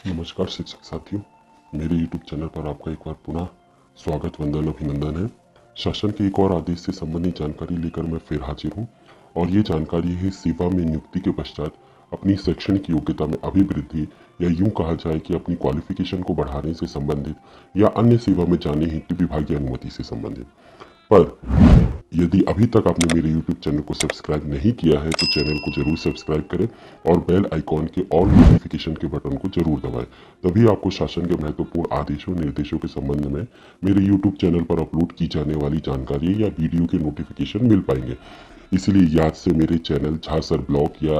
नमस्कार शिक्षक साथियों, मेरे YouTube चैनल पर आपका एक बार पुनः स्वागत वंदन अभिनंदन है। शासन के एक और आदेश से संबंधित जानकारी लेकर मैं फिर हाजिर हूँ और ये जानकारी है सेवा में नियुक्ति के पश्चात अपनी शैक्षणिक योग्यता में अभिवृद्धि या यूं कहा जाए कि अपनी क्वालिफिकेशन को बढ़ाने से संबंधित या अन्य सेवा में जाने हेतु विभागीय अनुमति से संबंधित। पर यदि अभी तक आपने मेरे YouTube चैनल को सब्सक्राइब नहीं किया है तो चैनल को जरूर सब्सक्राइब करें और बेल आइकॉन के ऑल नोटिफिकेशन के बटन को जरूर दबाएं। तभी आपको शासन के महत्वपूर्ण आदेशों निर्देशों के संबंध में मेरे YouTube चैनल पर अपलोड की जाने वाली जानकारी या वीडियो के नोटिफिकेशन मिल पाएंगे। इसलिए याद से मेरे चैनल झा सर ब्लॉग या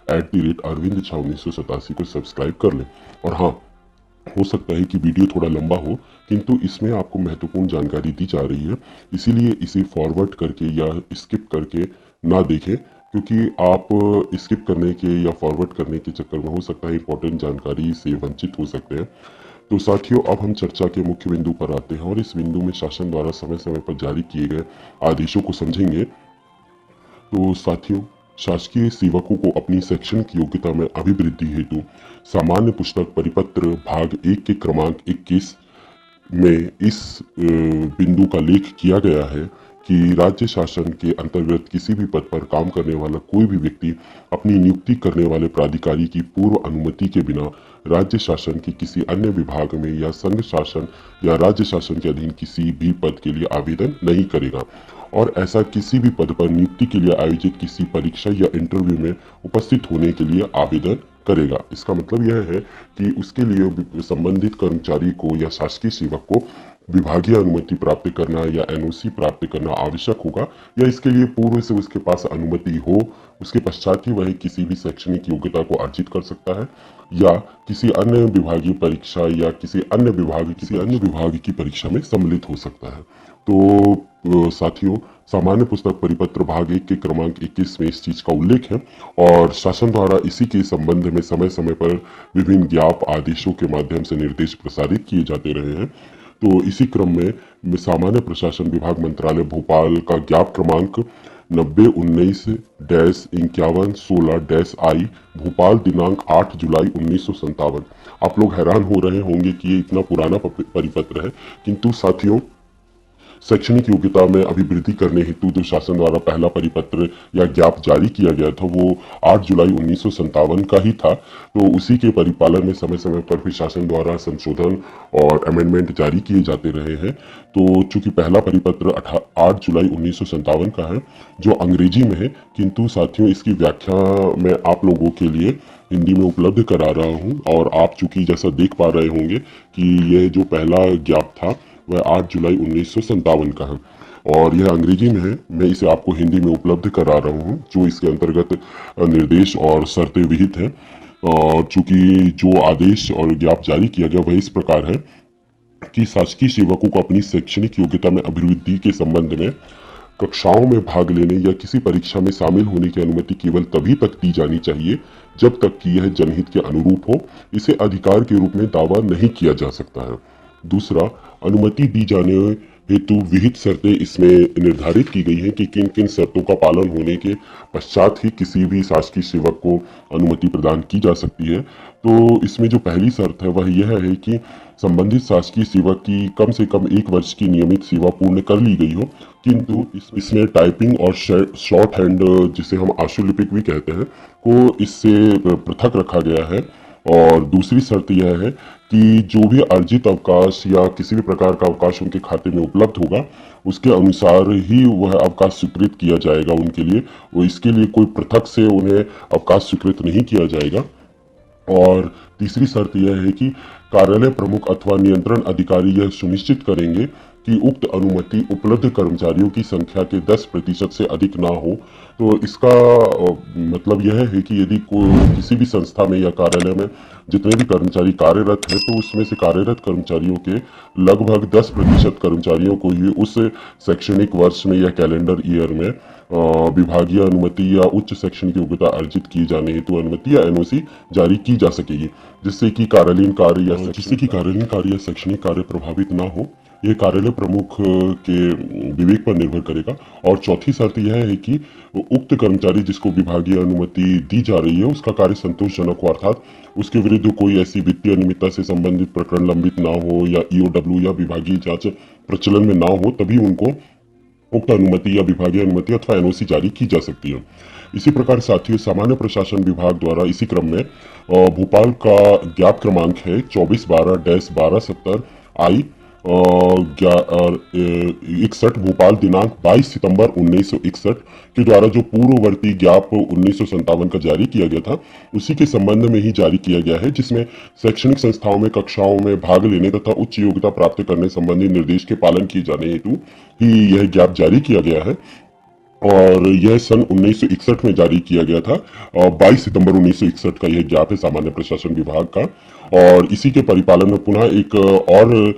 @अरविंद झा 1987 को सब्सक्राइब कर लें। और हाँ, हो सकता है कि वीडियो थोड़ा लंबा हो किंतु इसमें आपको महत्वपूर्ण जानकारी दी जा रही है, इसीलिए इसे फॉरवर्ड करके या स्किप करके ना देखें, क्योंकि आप स्किप करने के या फॉरवर्ड करने के चक्कर में हो सकता है इंपॉर्टेंट जानकारी से वंचित हो सकते हैं। तो साथियों, अब हम चर्चा के मुख्य बिंदु पर आते हैं और इस बिंदु में शासन द्वारा समय समय पर जारी किए गए आदेशों को समझेंगे। तो साथियों, शासकीय सेवकों को अपनी शैक्षणिक योग्यता में अभिवृद्धि हेतु सामान्य पुस्तक परिपत्र भाग 1 के क्रमांक 21 में इस बिंदु का लेख किया गया है कि राज्य शासन के अंतर्गत किसी भी पद पर काम करने वाला कोई भी व्यक्ति अपनी नियुक्ति करने वाले प्राधिकारी की पूर्व अनुमति के बिना राज्य शासन के किसी अन्य विभाग में या संघ शासन या राज्य शासन के अधीन किसी भी पद के लिए आवेदन नहीं करेगा और ऐसा किसी भी पद पर नियुक्ति के लिए आयोजित किसी परीक्षा या इंटरव्यू में उपस्थित होने के लिए आवेदन करेगा। इसका मतलब यह है कि उसके लिए संबंधित कर्मचारी को या शासकीय सेवक को विभागीय अनुमति प्राप्त करना या एनओसी प्राप्त करना आवश्यक होगा, या इसके लिए पूर्व से उसके पास अनुमति हो, उसके पश्चात ही वह किसी भी शैक्षणिक योग्यता को अर्जित कर सकता है या किसी अन्य विभागीय परीक्षा या किसी अन्य विभाग की परीक्षा में सम्मिलित हो सकता है। तो साथियों, सामान्य पुस्तक परिपत्र भाग 1 के क्रमांक 21 में इस चीज का उल्लेख है और शासन द्वारा इसी के संबंध में समय समय पर विभिन्न ज्ञाप आदेशों के माध्यम से निर्देश प्रसारित किए जाते रहे हैं। तो इसी क्रम में सामान्य प्रशासन विभाग मंत्रालय भोपाल का ज्ञाप क्रमांक 9019-5116-I भोपाल दिनांक 8 जुलाई 1957। आप लोग हैरान हो रहे होंगे कि ये इतना पुराना परिपत्र है, किंतु साथियों, शैक्षणिक योग्यता में अभिवृद्धि करने हेतु जो शासन द्वारा पहला परिपत्र या ज्ञाप जारी किया गया था वो 8 जुलाई 1957 का ही था। तो उसी के परिपालन में समय समय पर भी शासन द्वारा संशोधन और अमेंडमेंट जारी किए जाते रहे हैं। तो चूंकि पहला परिपत्र 8 जुलाई 1957 का है जो अंग्रेजी में है, किंतु साथियों इसकी व्याख्या मैं आप लोगों के लिए हिंदी में उपलब्ध करा रहा हूँ और आप चूंकि जैसा देख पा रहे होंगे कि यह जो पहला ज्ञाप था वह 8 जुलाई 1957 का है और यह अंग्रेजी में है। मैं इसे आपको हिंदी में उपलब्ध करा रहा हूँ जो इसके अंतर्गत निर्देश और शर्तें विहित हैं। और चूंकि जो आदेश और ज्ञाप जारी किया गया वह इस प्रकार है कि शासकीय सेवकों को अपनी शैक्षणिक योग्यता में अभिवृद्धि के संबंध में कक्षाओं में भाग लेने या किसी परीक्षा में शामिल होने की अनुमति केवल तभी तक दी जानी चाहिए जब तक कि यह जनहित के अनुरूप हो। इसे अधिकार के रूप में दावा नहीं किया जा सकता है। दूसरा, अनुमति दी जाने हेतु विहित शर्तें इसमें निर्धारित की गई हैं कि किन किन शर्तों का पालन होने के पश्चात ही किसी भी शासकीय सेवक को अनुमति प्रदान की जा सकती है। तो इसमें जो पहली शर्त है वह यह है कि संबंधित शासकीय सेवक की कम से कम 1 वर्ष की नियमित सेवा पूर्ण कर ली गई हो, किंतु इसमें टाइपिंग और शॉर्ट हैंड, जिसे हम आशुलिपिक भी कहते हैं, को इससे पृथक रखा गया है। और दूसरी शर्त यह है कि जो भी अर्जित अवकाश या किसी भी प्रकार का अवकाश उनके खाते में उपलब्ध होगा उसके अनुसार ही वह अवकाश स्वीकृत किया जाएगा उनके लिए। वो इसके लिए कोई पृथक से उन्हें अवकाश स्वीकृत नहीं किया जाएगा। और तीसरी शर्त यह है कि कार्यालय प्रमुख अथवा नियंत्रण अधिकारी यह सुनिश्चित करेंगे कि उक्त अनुमति उपलब्ध कर्मचारियों की संख्या के 10% से अधिक ना हो। तो इसका मतलब यह है कि यदि किसी भी संस्था में या कार्यालय में जितने भी कर्मचारी कार्यरत हैं तो उसमें से कार्यरत कर्मचारियों के लगभग 10% कर्मचारियों को ही उस शैक्षणिक वर्ष में या कैलेंडर ईयर में विभागीय अनुमति या उच्च शैक्षणिक योग्यता अर्जित किए जाने हेतु अनुमति या एनओसी जारी की जा सकेगी, जिससे कि कार्यालयीन कार्य या शैक्षणिक कार्य प्रभावित ना हो। यह कार्यालय प्रमुख के विवेक पर निर्भर करेगा। और चौथी शर्त यह है कि उक्त कर्मचारी जिसको विभागीय अनुमति दी जा रही है उसका कार्य संतोषजनक हो, अर्थात उसके विरुद्ध कोई ऐसी वित्तीय अनियमितता से संबंधित प्रकरण लंबित ना हो या ईओडब्ल्यू या विभागीय जांच प्रचलन में ना हो, तभी उनको उक्त अनुमति या विभागीय अनुमति अथवा एनओसी जारी की जा सकती है। इसी प्रकार साथियों, सामान्य प्रशासन विभाग द्वारा इसी क्रम में भोपाल का ज्ञाप क्रमांक है 2412-1270 आई 61 भोपाल दिनांक 22 सितंबर 1961 के द्वारा जो पूर्ववर्ती ज्ञाप 1957 का जारी किया गया था, उसी के संबंध में ही जारी किया गया है, जिसमें शैक्षणिक संस्थाओं में कक्षाओं में भाग लेने तथा उच्च योग्यता प्राप्त करने संबंधी निर्देश के पालन किए जाने हेतु ही यह ज्ञाप जारी किया गया है। और यह सन 1961 में जारी किया गया था और 22 सितंबर 1961 का यह ज्ञाप है सामान्य प्रशासन विभाग का। और इसी के परिपालन में पुनः एक और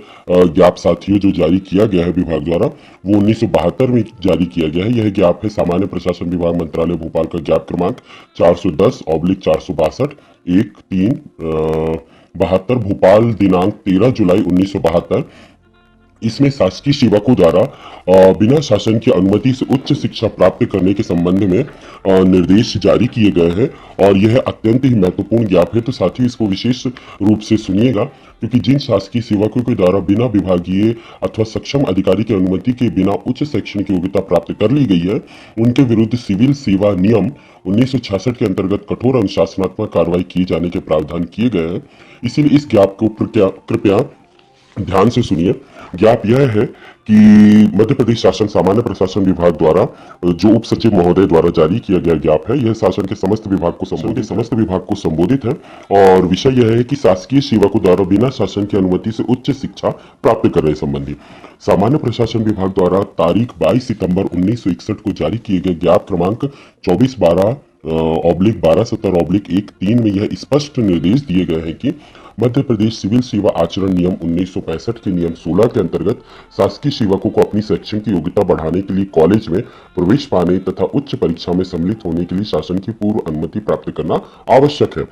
ज्ञाप साथियों जो जारी किया गया है विभाग द्वारा, वो 1972 में जारी किया गया है। यह ज्ञाप है सामान्य प्रशासन विभाग मंत्रालय भोपाल का ज्ञाप क्रमांक 410/462 13/72 भोपाल दिनांक 13 जुलाई 1972। इसमें शासकीय सेवकों द्वारा बिना शासन की अनुमति से उच्च शिक्षा प्राप्त करने के संबंध में निर्देश जारी किए गए हैं। और यह अत्यंत ही महत्वपूर्ण ज्ञाप है, तो साथियों इसको विशेष रूप से सुनिएगा, क्योंकि जिन शासकीय सेवकों के द्वारा बिना विभागीय अथवा सक्षम अधिकारी की अनुमति के बिना उच्च शैक्षणिक योग्यता प्राप्त कर ली गई है, उनके विरुद्ध सिविल सेवा नियम 1966 के अंतर्गत कठोर अनुशासनात्मक कार्रवाई किए जाने के प्रावधान किए गए हैं। इसीलिए इस ज्ञाप को कृपया ध्यान से सुनिए। ज्ञाप यह है कि मध्य प्रदेश शासन सामान्य प्रशासन विभाग द्वारा जो उप सचिव महोदय द्वारा जारी किया गया ज्ञाप है, यह शासन के समस्त विभाग को संबोधित है। और विषय यह है कि शासकीय सेवकों द्वारा बिना शासन की अनुमति से उच्च शिक्षा प्राप्त करने संबंधी सामान्य प्रशासन विभाग द्वारा तारीख 22 सितंबर 1961 को जारी किए गए ज्ञाप क्रमांक 2412/1270/13 में यह स्पष्ट निर्देश दिए गए हैं कि मध्य प्रदेश सिविल सेवा आचरण नियम 1965 के नियम 16 के अंतर्गत शासकीय सेवकों को अपनी शैक्षणिक योग्यता बढ़ाने के लिए कॉलेज में प्रवेश पाने तथा उच्च परीक्षा में सम्मिलित होने के लिए शासन की पूर्व अनुमति प्राप्त करना आवश्यक है।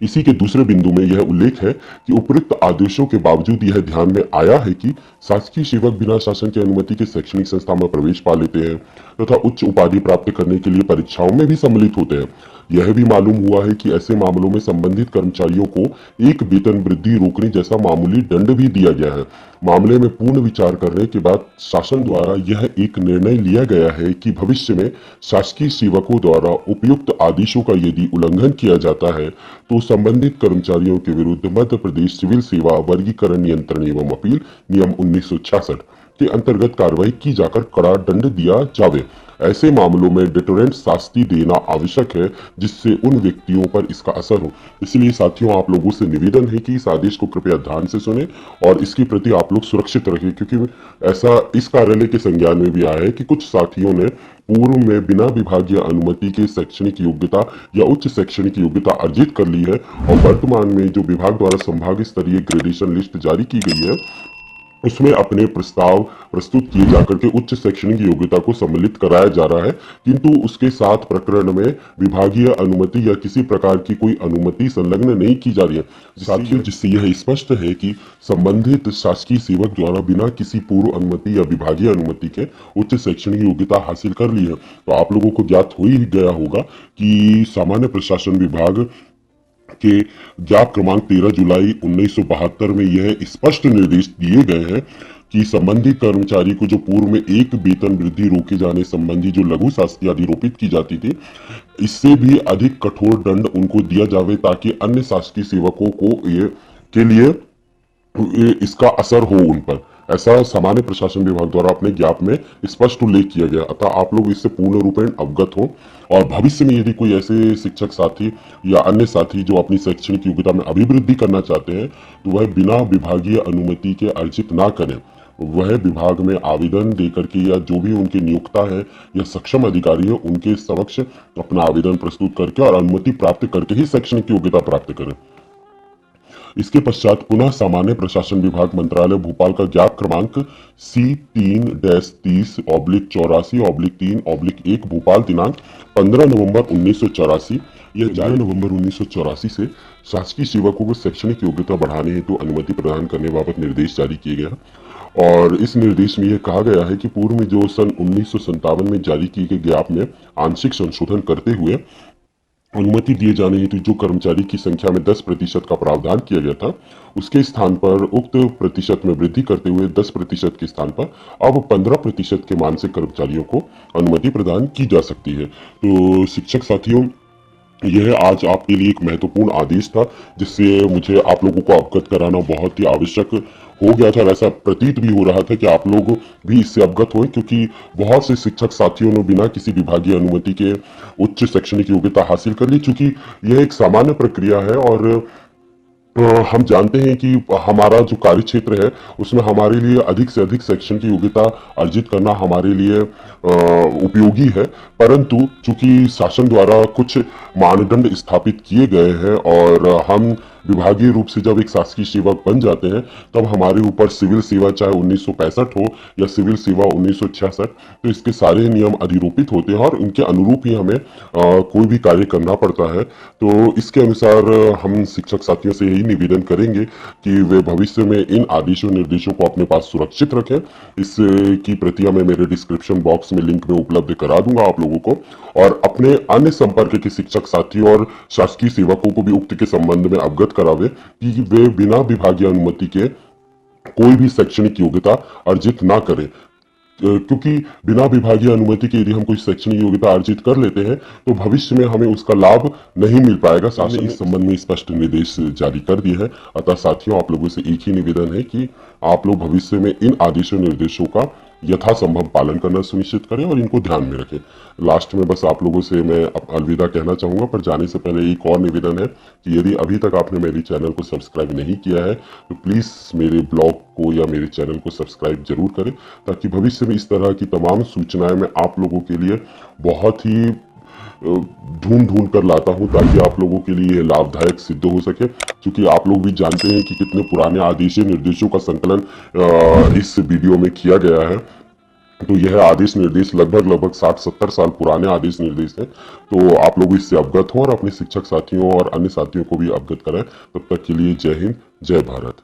इसी के दूसरे बिंदु में यह उल्लेख है कि उपयुक्त आदेशों के बावजूद यह ध्यान में आया है कि शासकीय सेवक बिना शासन की अनुमति के शैक्षणिक संस्था में प्रवेश पा लेते हैं तथा उच्च उपाधि प्राप्त करने के लिए परीक्षाओं में भी सम्मिलित होते हैं। यह भी मालूम हुआ है कि ऐसे मामलों में संबंधित कर्मचारियों को एक वेतन वृद्धि रोकने जैसा मामूली दंड भी दिया गया है। मामले में पूर्ण विचार करने के बाद शासन द्वारा यह एक निर्णय लिया गया है कि भविष्य में शासकीय सेवकों द्वारा उपयुक्त आदेशों का यदि उल्लंघन किया जाता है तो संबंधित कर्मचारियों के विरुद्ध मध्य प्रदेश सिविल सेवा वर्गीकरण नियंत्रण एवं अपील नियम 1966 के अंतर्गत कार्रवाई की जाकर कड़ा दंड दिया जावे। ऐसे मामलों में डिटोरेंट शास्ति देना आवश्यक है जिससे उन व्यक्तियों पर इसका असर हो। इसलिए साथियों, आप लोगों से निवेदन है कि इस आदेश को कृपया ध्यान से सुने और इसके प्रति आप लोग सुरक्षित रखें, क्योंकि ऐसा इस कार्यालय के संज्ञान में भी आया है कि कुछ साथियों ने पूर्व में बिना विभागीय अनुमति के शैक्षणिक योग्यता या उच्च शैक्षणिक योग्यता अर्जित कर ली है और वर्तमान में जो विभाग द्वारा संभाग स्तरीय ग्रेडेशन लिस्ट जारी की गई है उसमें अपने प्रस्ताव प्रस्तुत किए जाकर के उच्च शैक्षणिक योग्यता को सम्मिलित कराया जा रहा है, किंतु उसके साथ प्रकरण में विभागीय अनुमति या किसी प्रकार की कोई अनुमति संलग्न नहीं की जा रही है साथियों, जिससे यह स्पष्ट है कि संबंधित शासकीय सेवक द्वारा बिना किसी पूर्व अनुमति या विभागीय अनुमति के उच्च शैक्षणिक योग्यता हासिल कर ली है। तो आप लोगों को ज्ञात हो ही गया होगा कि सामान्य प्रशासन विभाग के ज्ञाप क्रमांक 13 जुलाई 1972 में यह स्पष्ट निर्देश दिए गए हैं कि संबंधित कर्मचारी को जो पूर्व में एक वेतन वृद्धि रोके जाने संबंधी जो लघु शास्ति आरोपित की जाती थी, इससे भी अधिक कठोर दंड उनको दिया जावे ताकि अन्य शासकीय सेवकों को के लिए इसका असर हो उन पर। ऐसा सामान्य प्रशासन विभाग द्वारा अपने ज्ञाप में स्पष्ट उल्लेख किया गया। अतः आप लोग इससे पूर्ण रूपेण अवगत हो और भविष्य में यदि कोई ऐसे शिक्षक साथी या अन्य साथी जो अपनी शैक्षणिक योग्यता में अभिवृद्धि करना चाहते हैं तो वह बिना विभागीय अनुमति के अर्जित ना करें। वह विभाग में आवेदन देकर के या जो भी उनके नियोक्ता है या सक्षम अधिकारी है उनके समक्ष अपना आवेदन प्रस्तुत करके और अनुमति प्राप्त करके ही शैक्षणिक योग्यता प्राप्त करें। इसके पश्चात पुनः सामान्य प्रशासन विभाग मंत्रालय भोपाल का ज्ञाप क्रमांक C3-30/84/3/1 भोपाल दिनांक 15 नवंबर 1984 यह 11 नवंबर 1984 से शासकीय सेवकों को शैक्षणिक योग्यता बढ़ाने हेतु अनुमति प्रदान करने बाबत निर्देश जारी किए गए हैं। और इस निर्देश में यह कहा गया है कि पूर्व में जो सन 1957 में जारी किए गए ज्ञाप में आंशिक संशोधन करते हुए अनुमति दिए जाने हेतु जो कर्मचारी की संख्या में 10% का प्रावधान किया गया था, उसके स्थान पर उक्त प्रतिशत में वृद्धि करते हुए 10% के स्थान पर अब 15% के मानसिक कर्मचारियों को अनुमति प्रदान की जा सकती है। तो शिक्षक साथियों, यह आज आपके लिए एक महत्वपूर्ण आदेश था, जिससे मुझे आप लोगों को अवगत कराना बहुत ही आवश्यक हो गया था। ऐसा प्रतीत भी हो रहा था कि आप लोग भी इससे अवगत हुए, क्योंकि बहुत से शिक्षक साथियों ने बिना किसी विभागीय अनुमति के उच्च शैक्षणिक योग्यता हासिल कर ली। चूंकि यह एक सामान्य प्रक्रिया है और हम जानते हैं कि हमारा जो कार्य क्षेत्र है उसमें हमारे लिए अधिक से अधिक शैक्षणिक की योग्यता अर्जित करना हमारे लिए उपयोगी है, परंतु चूंकि शासन द्वारा कुछ मानदंड स्थापित किए गए हैं और हम विभागीय रूप से जब एक शासकीय सेवक बन जाते हैं तब हमारे ऊपर सिविल सेवा चाहे 1965 हो या सिविल सेवा 1966, तो इसके सारे नियम अधिरूपित होते हैं और इनके अनुरूप ही हमें कोई भी कार्य करना पड़ता है। तो इसके अनुसार हम शिक्षक साथियों से यही निवेदन करेंगे कि वे भविष्य में इन आदेशों निर्देशों को अपने पास सुरक्षित रखें। इसकी प्रतियां मैं मेरे डिस्क्रिप्शन बॉक्स में लिंक में उपलब्ध करा दूंगा आप लोगों को, और अपने अन्य संपर्क के शिक्षक साथियों और शासकीय सेवकों को भी उक्त के संबंध में अवगत करावे कि वे बिना विभागीय अनुमति के कोई भी शैक्षणिक योग्यता अर्जित ना करें। क्योंकि बिना विभागीय अनुमति के यदि हम कोई शैक्षणिक योग्यता अर्जित कर लेते हैं तो भविष्य में हमें उसका लाभ नहीं मिल पाएगा। शासन ने इस संबंध में स्पष्ट निर्देश जारी कर दिए हैं। अतः साथियों, आप लोगों से एक ही निवेदन है कि आप लोग भविष्य में इन आदेशों निर्देशों का यथासंभव पालन करना सुनिश्चित करें और इनको ध्यान में रखें। लास्ट में बस आप लोगों से मैं अलविदा कहना चाहूंगा, पर जाने से पहले एक और निवेदन है कि यदि अभी तक आपने मेरे चैनल को सब्सक्राइब नहीं किया है तो प्लीज मेरे ब्लॉग को या मेरे चैनल को सब्सक्राइब जरूर करें, ताकि भविष्य में इस तरह की तमाम सूचनाएं मैं आप लोगों के लिए बहुत ही ढूंढ कर लाता हूं, ताकि आप लोगों के लिए लाभदायक सिद्ध हो सके। क्योंकि आप लोग भी जानते हैं कि कितने पुराने आदेश निर्देशों का संकलन इस वीडियो में किया गया है। तो यह आदेश निर्देश लगभग 60-70 साल पुराने आदेश निर्देश हैं। तो आप लोग इससे अवगत हों और अपने शिक्षक साथियों और अन्य साथियों को भी अवगत कराएं। तब तक के लिए जय हिंद, जय भारत।